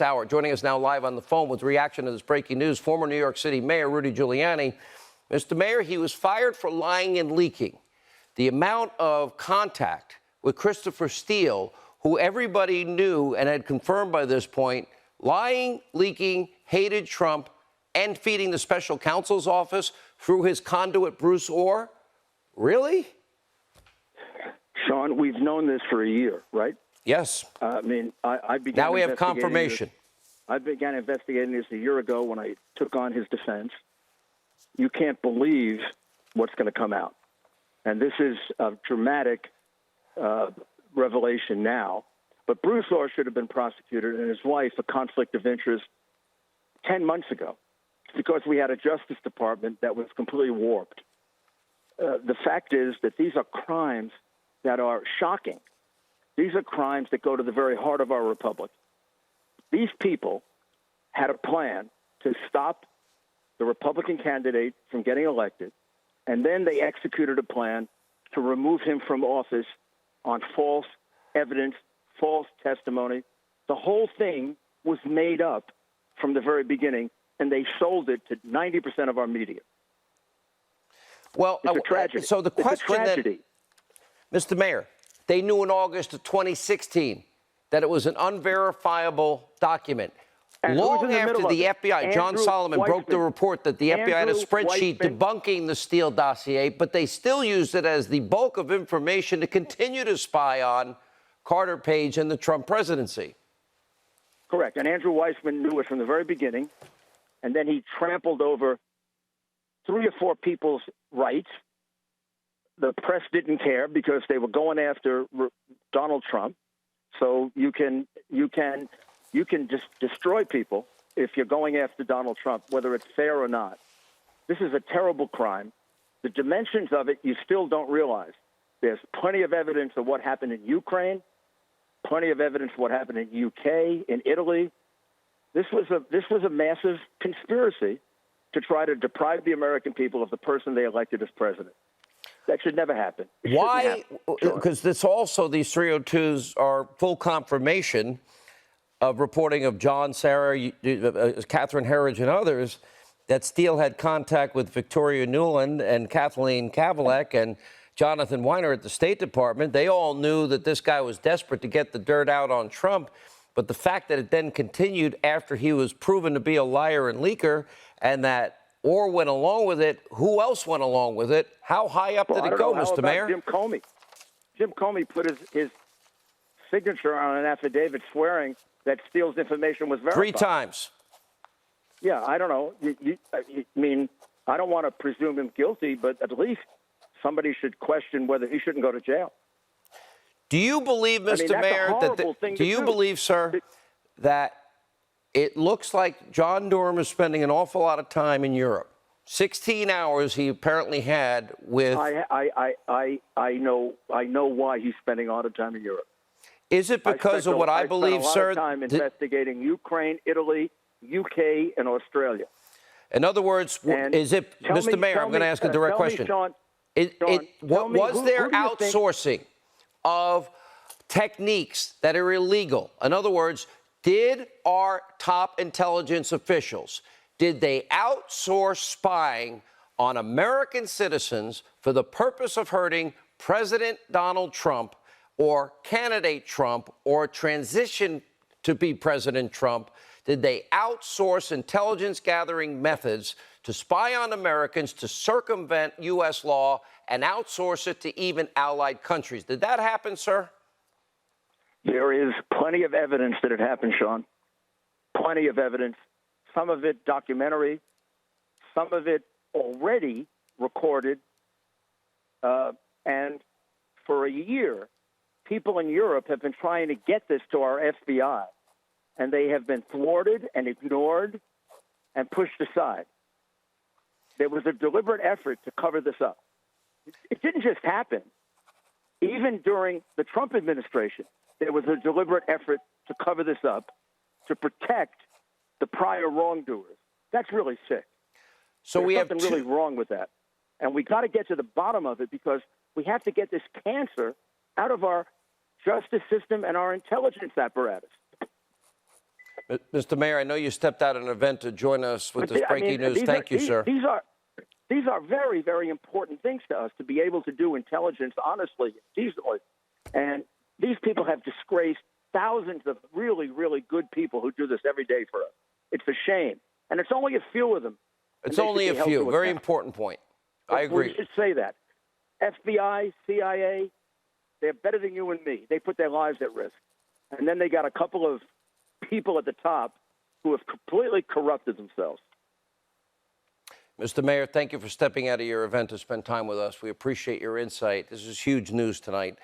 Hour. Joining us now live on the phone with reaction to this breaking news, former New York City Mayor Rudy Giuliani. Mr. Mayor, he was fired for lying and leaking. The amount of contact with Christopher Steele, who everybody knew and had confirmed by this point, lying, leaking, hated Trump, and feeding the special counsel's office through his conduit, Bruce Ohr. Really? Sean, we've known this for a year, right? Yes. I began. Now we have confirmation. I began investigating this a year ago when I took on his defense. You can't believe what's going to come out. And this is a dramatic revelation now. But Bruce Ohr should have been prosecuted and his wife a conflict of interest 10 months ago because we had a Justice Department that was completely warped. The fact is that these are crimes that are shocking. These are crimes that go to the very heart of our republic. These people had a plan to stop the Republican candidate from getting elected, and then they executed a plan to remove him from office on false evidence, false testimony. The whole thing was made up from the very beginning, and they sold it to 90% of our media. Well, it's a tragedy. So the question it's a tragedy. Mr. Mayor, they knew in August of 2016 that it was an unverifiable document. And long after the FBI, John Solomon broke the report that the FBI had a spreadsheet debunking the Steele dossier, but they still used it as the bulk of information to continue to spy on Carter Page and the Trump presidency. Correct. And Andrew Weissman knew it from the very beginning, and then he trampled over 3 or 4 people's rights. The press didn't care because they were going after Donald Trump. So you can just destroy people if you're going after Donald Trump, whether it's fair or not. This is a terrible crime. The dimensions of it you still don't realize. There's plenty of evidence of what happened in Ukraine, plenty of evidence of what happened in UK, in Italy. This was a massive conspiracy to try to deprive the American people of the person they elected as president. That should never happen. Why? Because this also, these 302s are full confirmation of reporting of John, Sarah, Catherine Herridge, and others that Steele had contact with Victoria Nuland and Kathleen Kavalek and Jonathan Weiner at the State Department. They all knew that this guy was desperate to get the dirt out on Trump. But the fact that it then continued after he was proven to be a liar and leaker, and that Ohr went along with it, who else went along with it? How high up did it go, Mr. Mayor? Jim Comey. Jim Comey put his signature on an affidavit swearing that Steele's information was verified. 3 times. Yeah, I don't know. I mean, I don't want to presume him guilty, but at least somebody should question whether he shouldn't go to jail. Do you believe, Mr. Mayor, do you believe, sir, that it looks like John Durham is spending an awful lot of time in Europe? 16 hours he apparently had with... I know why he's spending a lot of time in Europe. Is it because of what I believe, sir? I spent a lot of time investigating Ukraine, Italy, UK, and Australia. In other words, is it, Mr. Mayor, I'm going to ask a direct question. Was there outsourcing of techniques that are illegal? In other words, did our top intelligence officials, did they outsource spying on American citizens for the purpose of hurting President Donald Trump or candidate Trump or transition to be President Trump? Did they outsource intelligence gathering methods to spy on Americans to circumvent U.S. law and outsource it to even allied countries? Did that happen, sir? There is plenty of evidence that it happened, Sean. Plenty of evidence. Some of it documentary, some of it already recorded. And for a year, people in Europe have been trying to get this to our FBI, and they have been thwarted and ignored and pushed aside. There was a deliberate effort to cover this up. It didn't just happen. Even during the Trump administration, there was a deliberate effort to cover this up, to protect the prior wrongdoers. That's really sick. So There's something really wrong with that. And we got to get to the bottom of it because we have to get this cancer out of our justice system and our intelligence apparatus. Mr. Mayor, I know you stepped out of an event to join us with this breaking news. Thank you, sir. These are very, very important things to us to be able to do intelligence honestly, decently. And these people have disgraced thousands of really, really good people who do this every day for us. It's a shame. And it's only a few of them. It's only a few. Very important point. I agree. We should say that. FBI, CIA, they're better than you and me. They put their lives at risk. And then they got a couple of people at the top who have completely corrupted themselves. Mr. Mayor, thank you for stepping out of your event to spend time with us. We appreciate your insight. This is huge news tonight.